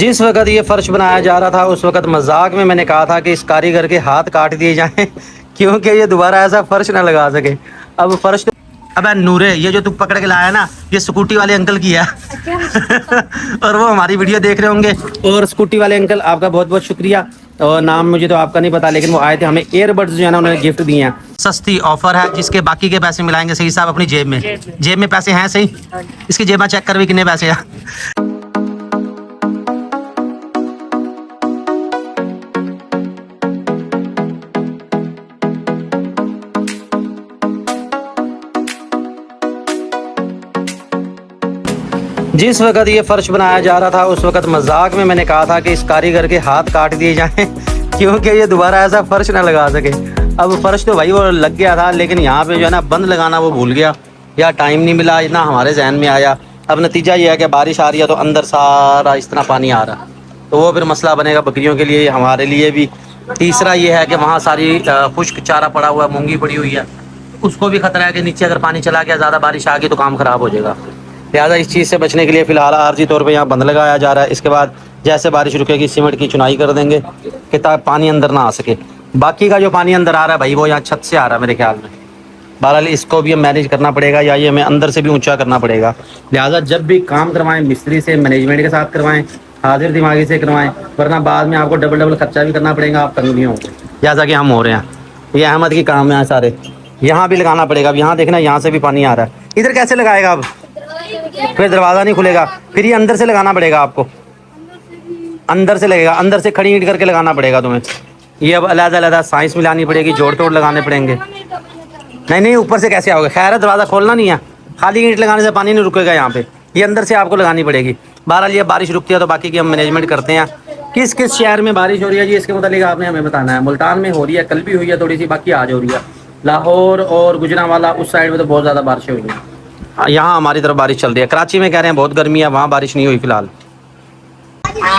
जिस वक्त ये फर्श बनाया जा रहा था उस वक्त मजाक में मैंने कहा था कि इस कारीगर के हाथ काट दिए जाएं क्योंकि ये दोबारा ऐसा फर्श ना लगा सके। अब फर्श तो अबे नूरे, ये जो तू पकड़ के लाया ना, ये स्कूटी वाले अंकल की है और वो हमारी वीडियो देख रहे होंगे। और स्कूटी वाले अंकल आपका बहुत बहुत शुक्रिया। और नाम मुझे तो आपका नहीं पता, लेकिन वो आए थे, हमें ईयरबड्स जो है ना उन्होंने गिफ्ट दिए हैं। सस्ती ऑफर है जिसके बाकी के पैसे मिलाएंगे सही साहब अपनी जेब में पैसे हैं सही। इसकी जेब में चेक कर भी कितने पैसे हैं। जिस वक्त ये फर्श बनाया जा रहा था उस वक्त मजाक में मैंने कहा था कि इस कारीगर के हाथ काट दिए जाएं क्योंकि ये दोबारा ऐसा फर्श ना लगा सके। अब फर्श तो भाई वो लग गया था, लेकिन यहाँ पे जो है ना बंद लगाना वो भूल गया या टाइम नहीं मिला, इतना हमारे जहन में आया। अब नतीजा ये है कि बारिश आ रही है तो अंदर सारा इस तरह पानी आ रहा, तो वो फिर मसला बनेगा बकरियों के लिए, हमारे लिए भी। तीसरा ये है कि वहाँ सारी खुश्क चारा पड़ा हुआ है, मूंगी पड़ी हुई है, उसको भी खतरा है कि नीचे अगर पानी चला गया, ज़्यादा बारिश आ गई तो काम ख़राब हो जाएगा। लिहाजा इस चीज़ से बचने के लिए फ़िलहाल आर्जी तौर पे यहाँ बंद लगाया जा रहा है। इसके बाद जैसे बारिश रुकेगी सीमेंट की चुनाई कर देंगे कि ताकि पानी अंदर ना आ सके। बाकी का जो पानी अंदर आ रहा है भाई वो यहाँ छत से आ रहा है मेरे ख्याल में। बहरहाल इसको भी हम मैनेज करना पड़ेगा या ये हमें अंदर से भी ऊंचा करना पड़ेगा। लिहाजा जब भी काम करवाएं मिस्त्री से मैनेजमेंट के साथ करवाएं, हाजिर दिमागी से करवाएं, वरना बाद में आपको डबल खर्चा भी करना पड़ेगा, आप तंग भी होंगे जैसा कि हम हो रहे हैं। ये अहमद की काम है सारे। यहाँ भी लगाना पड़ेगा। अब यहाँ देखना, यहाँ से भी पानी आ रहा है। इधर कैसे लगाएगा? अब फिर दरवाज़ा नहीं खुलेगा, फिर ये अंदर से लगाना पड़ेगा आपको, अंदर से लगेगा, अंदर से खड़ी ईंट करके लगाना पड़ेगा तुम्हें। ये अब अलग-अलग साइंस मिलानी पड़ेगी, जोड़ तोड़ लगाने पड़ेंगे। नहीं ऊपर से कैसे आओगे? खैर है दरवाज़ा खोलना नहीं है, खाली ईंट लगाने से पानी नहीं रुकेगा यहाँ पे, ये अंदर से आपको लगानी पड़ेगी। बहरहाल ये बारिश रुकती है तो बाकी की हम मैनेजमेंट करते हैं। किस किस शहर में बारिश हो रही है जी, इसके मुताबिक आपने हमें बताना है। मुल्तान में हो रही है, कल भी हुई है थोड़ी सी, बाकी आज हो रही है। लाहौर और गुजरांवाला उस साइड में तो बहुत ज़्यादा बारिशें हुई हैं। यहाँ हमारी तरफ बारिश चल रही है। कराची में कह रहे हैं बहुत गर्मी है, वहाँ बारिश नहीं हुई फिलहाल।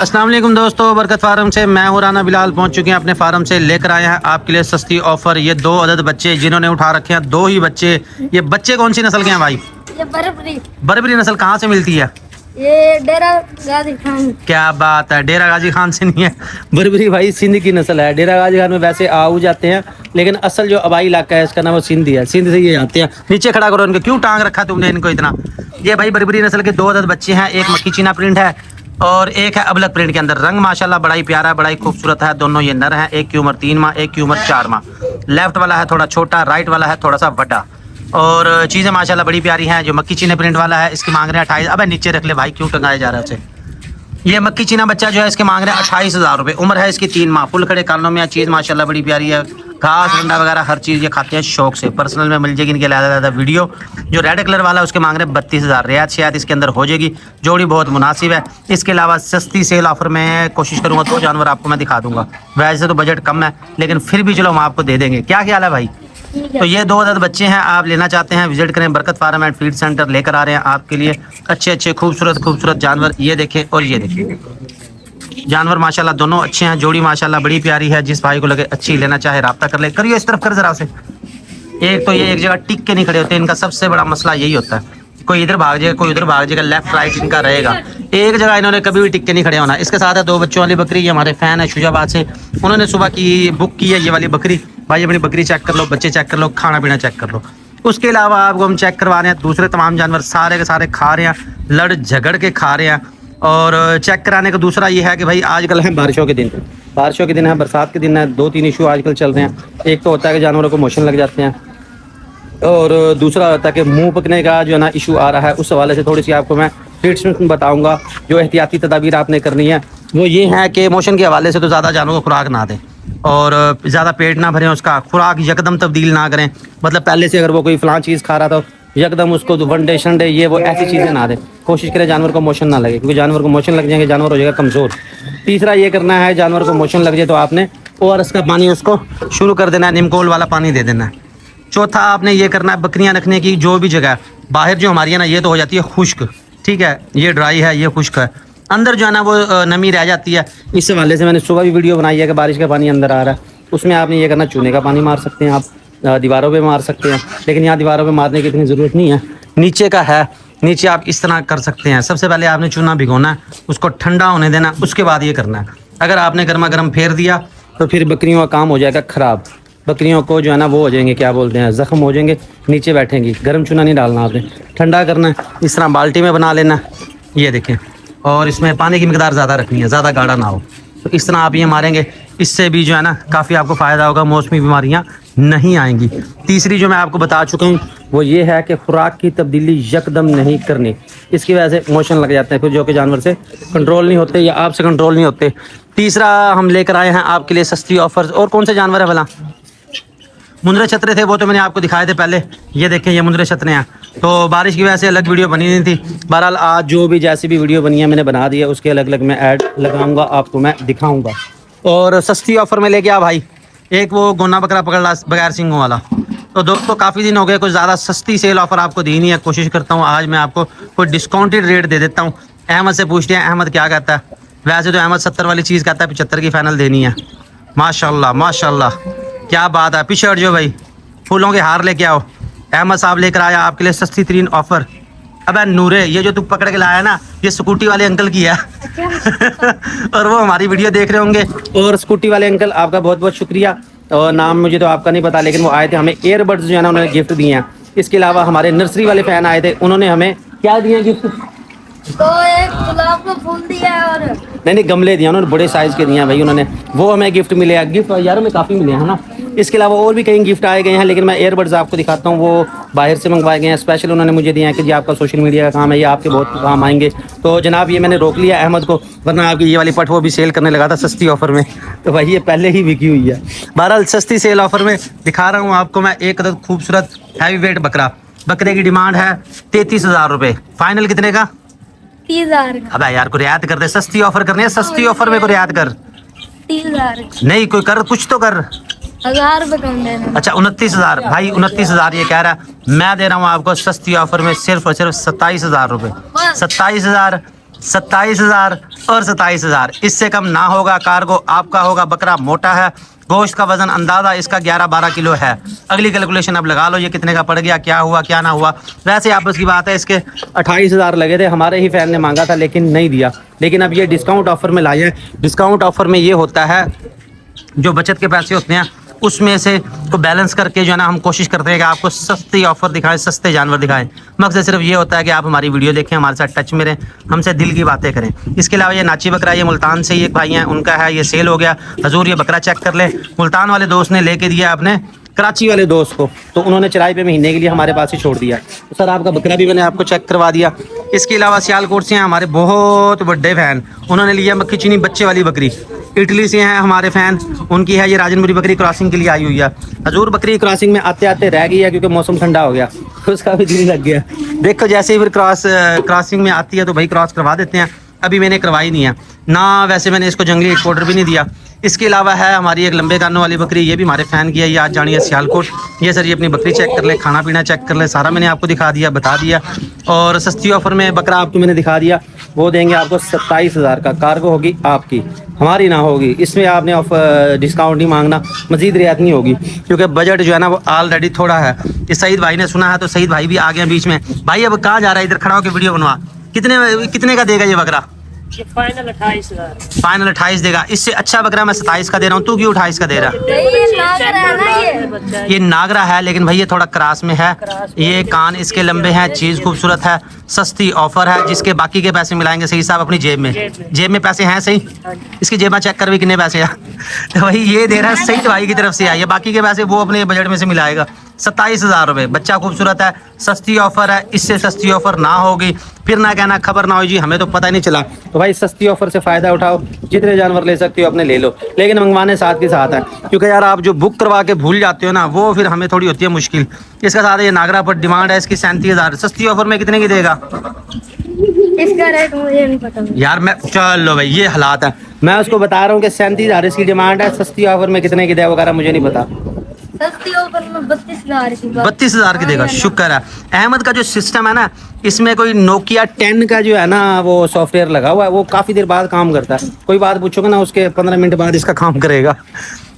अस्सलाम वालेकुम दोस्तों, बरकत फार्म से मैं और राना बिलाल पहुँच चुके हैं अपने फार्म से। लेकर आए हैं आपके लिए सस्ती ऑफर। ये 2 अदद बच्चे जिन्होंने उठा रखे हैं, 2 ही बच्चे। ये बच्चे कौन सी नस्ल के हैं भाई? ये बरबरी। बरबरी नस्ल कहाँ से मिलती है? ये डेरा गाजी खान। क्या बात है, डेरा गाजी खान से नहीं है। बरबरी भाई सिंध की नस्ल है। डेरा गाजी खान में वैसे आओ जाते हैं, लेकिन असल जो आबाई इलाका है इसका नाम वो सिंध है। सिंध से ये आते हैं। नीचे खड़ा करो इनको, क्यों टांग रखा तुमने इनको इतना? ये भाई बरबरी नस्ल के 2 अदद बच्चे हैं। एक मक्की चीना प्रिंट है और एक है अबलक प्रिंट के अंदर। रंग माशाल्लाह बड़ा ही प्यारा है, बड़ा ही खूबसूरत है। दोनों ये नर हैं। एक की उम्र 3 माह, एक की उम्र 4 माह। लेफ्ट वाला है थोड़ा छोटा, राइट वाला है थोड़ा सा बड़ा। और चीज़ें माशाल्लाह बड़ी प्यारी हैं। जो मक्की चीना प्रिंट वाला है इसकी मांग रहे हैं 28। अबे नीचे रख ले भाई, क्यों टंगाया जा रहा है उसे? ये मक्की चीना बच्चा जो है इसके मांग रहे हैं 28,000 रुपये। उम्र है इसकी 3 माह। फुल खड़े कानों में चीज़ माशाल्लाह बड़ी प्यारी है। घास अंडा वगैरह हर चीज़ ये खाते हैं शौक से। पर्सनल में मिल जाएगी इनके ज़्यादा वीडियो। जो रेड कलर वाला है उसके मांग रहे हैं 32,000। रियायत शायद इसके अंदर हो जाएगी। जोड़ी बहुत मुनासिब है। इसके अलावा सस्ती सेल ऑफर में कोशिश करूँगा 2 जानवर आपको मैं दिखा दूँगा। वैसे तो बजट कम है, लेकिन फिर भी चलो हम आपको दे देंगे। क्या ख्याल है भाई? तो ये 2 अदद बच्चे हैं, आप लेना चाहते हैं विजिट करें। बरकत फार्म एंड फीड सेंटर लेकर आ रहे हैं आपके लिए अच्छे खूबसूरत जानवर। ये देखें और ये देखें, जानवर माशाल्लाह दोनों अच्छे हैं। जोड़ी माशाल्लाह बड़ी प्यारी है। जिस भाई को लगे अच्छी लेना चाहे राब्ता कर ले। करिए इस तरफ कर जरा से। एक तो ये एक जगह टिक के नहीं खड़े होते, इनका सबसे बड़ा मसला यही होता है। कोई इधर भाग जाएगा, कोई उधर भाग जाएगा, लेफ्ट राइट इनका रहेगा। एक जगह इन्होंने कभी भी टिक के नहीं खड़े होना। इसके साथ है 2 बच्चों वाली बकरी। ये हमारे फैन है शुजाबाद से, उन्होंने सुबह की बुक की है ये वाली बकरी। भाई अपनी बकरी चेक कर लो, बच्चे चेक कर लो, खाना पीना चेक कर लो। उसके अलावा आपको हम चेक करवा रहे हैं दूसरे तमाम जानवर सारे के सारे खा रहे हैं, लड़ झगड़ के खा रहे हैं। और चेक कराने का दूसरा ये है कि भाई आजकल है बारिशों के दिन है, बरसात के दिन है। 2-3 इशू आजकल चल रहे हैं। एक तो होता है कि जानवरों को मोशन लग जाते हैं, और दूसरा होता है कि मुंह पकने का जो है ना इशू आ रहा है। उस हवाले से थोड़ी सी आपको मैं ट्रीटमेंट बताऊंगा। जो एहतियाती तदाबीर आपने करनी है वो ये है कि मोशन के हवाले से तो ज़्यादा जानवरों को खुराक ना दें और ज़्यादा पेट ना भरें। उसका खुराक यकदम तब्दील ना करें। मतलब पहले से अगर वो कोई फ़लाँ चीज़ खा रहा था यकदम उसको वनडे शनडे ये वो ऐसी चीज़ें ना दें। कोशिश करें जानवर को मोशन ना लगे, क्योंकि जानवर को मोशन लग जाएंगे जानवर हो जाएगा कमज़ोर। तीसरा ये करना है, जानवर को मोशन लग जाए तो आपने ORS का पानी उसको शुरू कर देना है, निमकोल वाला पानी दे देना है। चौथा आपने ये करना है, बकरियां रखने की जो भी जगह बाहर जो हमारी है ना, ये तो हो जाती है खुश्क, ठीक है, ये ड्राई है, ये खुश्क है। अंदर जो है ना वो नमी रह जाती है। इस हवाले से मैंने सुबह भी वीडियो बनाई है कि बारिश का पानी अंदर आ रहा है। उसमें आपने ये करना, चूने का पानी मार सकते हैं आप, दीवारों पे मार सकते हैं, लेकिन यहाँ दीवारों पे मारने की इतनी ज़रूरत नहीं है। नीचे का है नीचे आप इस तरह कर सकते हैं। सबसे पहले आपने चूना भिगोना है, उसको ठंडा होने देना, उसके बाद ये करना है। अगर आपने गर्मा गर्म फेर दिया तो फिर बकरियों का काम हो जाएगा ख़राब। बकरियों को जो है ना वो हो जाएंगे, क्या बोलते हैं, ज़ख्म हो जाएंगे, नीचे बैठेंगी। गर्म चूना नहीं डालना आपने, ठंडा करना है। इस तरह बाल्टी में बना लेना, ये देखें। और इसमें पानी की मिकदार ज़्यादा रखनी है, ज़्यादा गाढ़ा ना हो। तो इस तरह आप ये मारेंगे, इससे भी जो है ना काफ़ी आपको फ़ायदा होगा, मौसमी बीमारियाँ नहीं आएंगी। तीसरी जो मैं आपको बता चुका हूँ वो ये है कि खुराक की तब्दीली यकदम नहीं करनी। इसकी वजह से मोशन लग जाते हैं फिर, जो कि जानवर से कंट्रोल नहीं होते या आपसे कंट्रोल नहीं होते। तीसरा हम लेकर आए हैं आपके लिए सस्ती ऑफर्स। और कौन से जानवर है भला? मुंदरे छतरे थे, वो तो मैंने आपको दिखाए थे पहले। ये देखें, ये मुंदरे छतरे हैं। तो बारिश की वजह से अलग वीडियो बनी नहीं थी। बहरहाल आज जो भी जैसी भी वीडियो बनी है मैंने बना दी है, उसके अलग अलग मैं ऐड लगाऊंगा, आपको मैं दिखाऊंगा। और सस्ती ऑफर में लेके आ भाई, एक वो गोना बकरा पकड़ ला बगैर सिंगों वाला। तो दोस्तों काफ़ी दिन हो गए, कुछ ज़्यादा सस्ती सेल ऑफर आपको दी नहीं है। कोशिश करता हूँ आज मैं आपको कोई डिस्काउंटेड रेट दे देता हूँ। अहमद से पूछते हैं अहमद क्या कहता है। वैसे तो अहमद 70 वाली चीज़ कहता है, 75 की फाइनल देनी है। माशाल्लाह माशाल्लाह, क्या बात है। पीछे हट जाओ भाई, फूलों के हार लेके आओ। अहमद साहब लेकर आया आपके लिए सस्ती तरीन ऑफर। अबे नूरे, ये जो तू पकड़ के लाया ना, ये स्कूटी वाले अंकल की है। और वो हमारी वीडियो देख रहे होंगे। और स्कूटी वाले अंकल आपका बहुत बहुत शुक्रिया। और नाम मुझे तो आपका नहीं पता, लेकिन वो आए थे, हमें ईयरबड्स जो है ना उन्होंने गिफ्ट दिए हैं। इसके अलावा हमारे नर्सरी वाले फ़ैन आए थे, उन्होंने हमें क्या दिए गिफ्ट? तो एक गुलाब का फूल दिया है और नहीं गमले दिए उन्होंने, बड़े साइज़ के दिए हैं भाई उन्होंने। वो हमें गिफ्ट मिले हैं, गिफ्ट यार में काफ़ी मिले हैं ना। इसके अलावा और भी कई गिफ्ट आए गए हैं, लेकिन मैं ईयरबड्स आपको दिखाता हूँ। वो बाहर से मंगवाए गए हैं, स्पेशल उन्होंने मुझे दिए हैं कि जी आपका सोशल मीडिया का काम है, ये आपके बहुत काम आएंगे। तो जनाब ये मैंने रोक लिया अहमद को, वरना आपकी ये वाली पट वो भी सेल करने लगा था सस्ती ऑफ़र में। तो भाई ये पहले ही बिकी हुई है। बहरहाल सस्ती सेल ऑफ़र में दिखा रहा हूँ आपको मैं एक अदद खूबसूरत हैवी वेट बकरा। बकरे की डिमांड है 33,000 रुपये। फाइनल कितने का? 30,000 का। अब यार को रियायत कर दे, सस्ती ऑफर करनी है, सस्ती ऑफर में को रियायत कर। 30,000 नहीं कोई कर, कुछ तो कर। 1,000 रुपये कम देना। अच्छा 29,000 भाई, 29,000 ये कह रहा है। मैं दे रहा हूँ आपको सस्ती ऑफर में सिर्फ और सिर्फ 27,000 रुपये। 27,000, 27,000 और 27,000, इससे कम ना होगा। कार्गो आपका होगा। बकरा मोटा है, गोश्त का वजन अंदाज़ा इसका 11-12 किलो है। अगली कैलकुलेशन अब लगा लो ये कितने का पड़ गया, क्या हुआ क्या ना हुआ। वैसे आपस की बात है, इसके 28,000 लगे थे, हमारे ही फैन ने मांगा था लेकिन नहीं दिया। लेकिन अब ये डिस्काउंट ऑफर में लाए हैं। डिस्काउंट ऑफर में ये होता है, जो बचत के पैसे होते हैं उसमें से को बैलेंस करके जो है ना हम कोशिश करते हैं कि आपको सस्ती ऑफर दिखाएं, सस्ते जानवर दिखाएं। मकसद सिर्फ ये होता है कि आप हमारी वीडियो देखें, हमारे साथ टच में रहें, हमसे दिल की बातें करें। इसके अलावा ये नाची बकरा, ये मुल्तान से ही एक भाई हैं, उनका है, ये सेल हो गया। हजूर ये बकरा चेक कर ले, मुल्तान वाले दोस्त ने लेके दिया अपने कराची वाले दोस्त को, तो उन्होंने चराई पे महीने के लिए हमारे पास ही छोड़ दिया। तो सर आपका बकरा भी मैंने आपको चेक करवा दिया। इसके अलावा सियालकोट से हैं हमारे बहुत बड़े फ़ैन, उन्होंने लिया मक्खी चीनी बच्चे वाली बकरी। इटली से हैं हमारे फ़ैन, उनकी है ये राजनपुरी बकरी, क्रॉसिंग के लिए आई हुई है। हजूर बकरी क्रॉसिंग में आते आते रह गई है क्योंकि मौसम ठंडा हो गया, उसका भी दिल लग गया। देखो जैसे ही फिर क्रॉसिंग में आती है तो भाई क्रॉस करवा देते हैं। अभी मैंने करवाई नहीं है ना, वैसे मैंने इसको जंगली एक्सपोर्टर भी नहीं दिया। इसके अलावा है हमारी एक लंबे कानों वाली बकरी, ये भी हमारे फ़ैन की है, ये आज जानी है सियालकोट। ये सर ये अपनी बकरी चेक कर ले, खाना पीना चेक कर ले, सारा मैंने आपको दिखा दिया, बता दिया। और सस्ती ऑफर में बकरा आपको मैंने दिखा दिया, वो देंगे आपको 27,000 का। कार्गो होगी आपकी, हमारी ना होगी। इसमें आपने ऑफर डिस्काउंट नहीं मांगना, मजीद रियायत नहीं होगी, क्योंकि बजट जो है ना वो ऑलरेडी थोड़ा है। इस सईद भाई ने सुना है तो सईद भाई भी आ गए बीच में। भाई अब कहाँ जा रहा है, इधर खड़ा होकर वीडियो बनवा। कितने का देगा ये बकरा? ये फाइनल 28,000। फाइनल 28 देगा। इससे अच्छा बकरा मैं 27 का दे रहा हूँ, तू क्यों 28 का दे रहा? ये नागरा है ना, ये नागरा है, लेकिन भाई ये थोड़ा क्रास में है। ये कान इसके लंबे हैं, चीज़ खूबसूरत है, सस्ती ऑफर है, जिसके बाकी के पैसे मिलाएंगे सही साहब अपनी जेब में। जेब में पैसे हैं सही? इसकी जेब में चेक कर भी कितने पैसे हैं। तो भाई ये दे रहा है सही भाई की तरफ से है, ये बाकी के पैसे वो अपने बजट में से मिलाएगा। 27,000 रुपये, बच्चा खूबसूरत है, सस्ती ऑफर है। इससे सस्ती ऑफर ना होगी, फिर ना कहना खबर ना हो जी हमें तो पता ही नहीं चला। तो भाई सस्ती ऑफर से फ़ायदा उठाओ, जितने जानवर ले सकते हो अपने ले लो, लेकिन मंगवाने साथ के साथ है, क्योंकि यार आप जो बुक करवा के भूल जाते हो ना, वो फिर हमें थोड़ी होती है मुश्किल। इसका साथ ये नागरा पर डिमांड है इसकी 37,000। सस्ती ऑफर में कितने की देगा? इसका रेट मुझे नहीं पता। यार मैं चलो भाई ये हालात है, मैं उसको बता रहा हूँ कि 37,000 इसकी डिमांड है। सस्ती ऑफर में कितने की देगा वगैरह मुझे नहीं पता। सस्ती ऑफर में 32,000 की। 32,000 की देगा, शुक्र है। अहमद का जो सिस्टम है ना, इसमें कोई नोकिया 10 का जो है ना वो सॉफ्टवेयर लगा हुआ है, वो काफ़ी देर बाद काम करता है। कोई बात पूछोगे ना उसके 15 मिनट बाद इसका काम करेगा।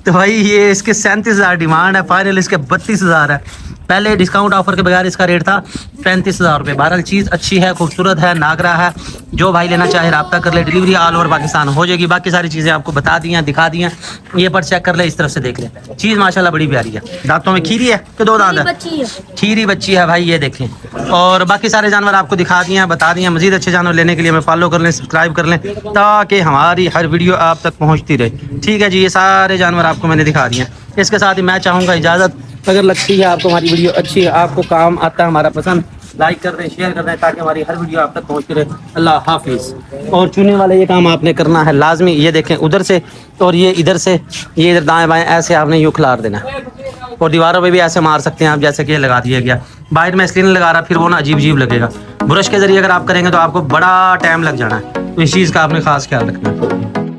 तो भाई ये इसके 37,000 डिमांड है, फाइनल इसके 32,000 है। पहले डिस्काउंट ऑफर के बगैर इसका रेट था 35,000 रुपये। बहरहाल चीज़ अच्छी है, खूबसूरत है, नागरा है। जो भाई लेना चाहे रब्ता कर ले, डिलीवरी ऑल ओवर पाकिस्तान हो जाएगी। बाकी सारी चीज़ें आपको बता दी हैं, दिखा दी हैं। ये पर चेक कर ले, इस तरफ से देख ले। चीज़ माशाल्लाह बड़ी प्यारी है। दांतों में खीरी है कि 2 दांत है? बच्ची है। खीरी बच्ची है भाई, ये देखें। और बाकी सारे जानवर आपको दिखा दिए हैं, बता दिए हैं। मजीद अच्छे जानवर लेने के लिए हमें फॉलो कर लें, सब्सक्राइब कर लें, ताकि हमारी हर वीडियो आप तक पहुँचती रहे। ठीक है जी, ये सारे जानवर आपको मैंने दिखा दिए हैं। इसके साथ ही मैं चाहूँगा इजाज़त। अगर लगती है आपको हमारी वीडियो अच्छी है, आपको काम आता है हमारा पसंद, लाइक कर दें, शेयर कर दें, ताकि हमारी हर वीडियो आप तक पहुँचती रहे। अल्लाह हाफिज़। और चुनने वाले ये काम आपने करना है लाजमी। ये देखें उधर से और ये इधर से, ये इधर दाएं बाएं ऐसे आपने यूँ खिलार देना है। और दीवारों पे भी ऐसे मार सकते हैं आप, जैसे कि ये लगा दिया गया। बाहर में इसलिए नहीं लगा रहा, फिर वो ना अजीब अजीब लगेगा। ब्रश के ज़रिए अगर आप करेंगे तो आपको बड़ा टाइम लग जाना है, तो इस चीज़ का आपने खास ख्याल रखना है।